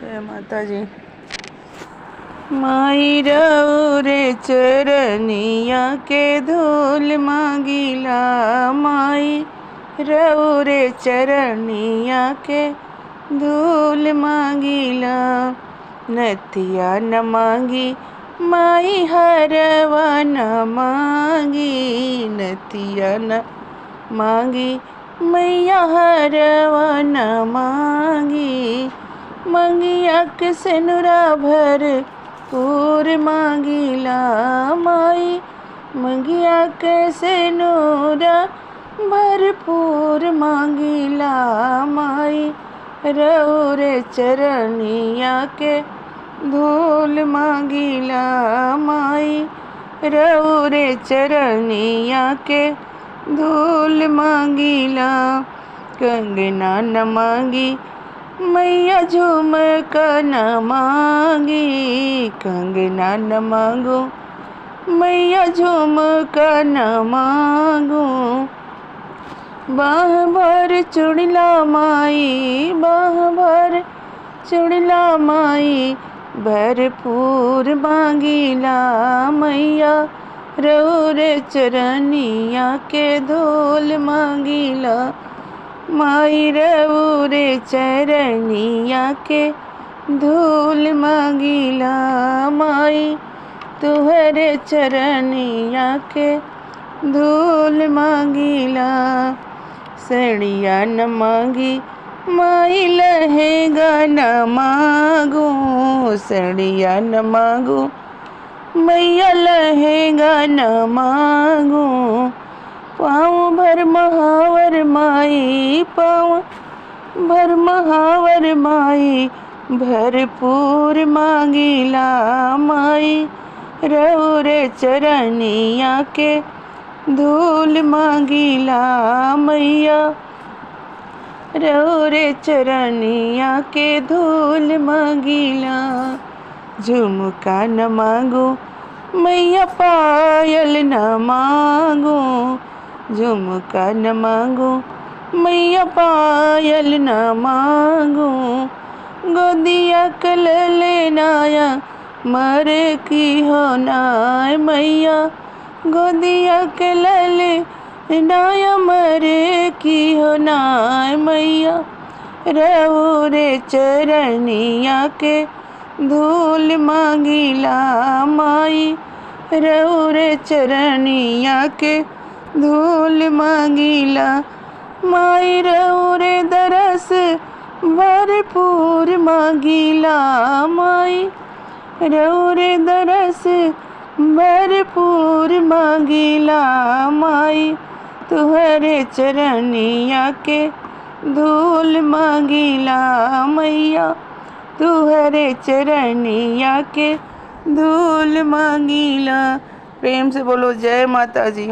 जय माता जी। माई रौरे चरनिया के धूल मांगीला, माई रौरे चरनिया के धूल मांगीला। नथिया न मांगी माई हरवा न मांगी, नथिया न मांगी मैया हरवा न मांगी। मंगिया के सेनुरा भर पूर मांगीला, माई मंगिया के सेनुरा भरपूर मांगीला। माई रौरे चरनिया के धूल मांगीला, माई रौरे चरनिया के धूल मांगीला। कंगना न मांगी मैया झुमका न मांगी, कंगना न मांगू मैया झुमका न मांगू। बाह भर चुड़ला माई, बाह भर चुड़ला माई भरपूर मांगीला। मैया रौरे चरनिया के धूल मांगीला, माई रौरे चरनिया के धूल मांगीला। माई तुहरे चरनिया के धूल मांगीला। सड़िया न मांगी माई लहंगा न मांगू, सड़िया न मांगू मैया लहंगा न मांगू। पाँव भर महावर माई, पाँव भर महावर माई भरपूर मांगीला। माई रौरे चरनिया के धूल मांगीला, मैया रौरे चरनिया के धूल मांगीला। झुमका न मांगू मैया पायल न मांगू, झुमका न मांगू मैया पायल न मांगू। गोदिया कलले नाया मर की हो नाय, मैया गोदिया कलले नाया मर की हो नाय। मैया रौरे चरनिया के धूल मांगीला, माई रौरे चरनिया के धूल मांगीला। माई रौरे दरस भरपूर मांगीला, माई रौरे दरस भरपूर मांगीला। माई तुहरे चरनिया के धूल मांगीला, मैया तुहरे चरनिया के धूल मांगीला। प्रेम से बोलो जय माता जी।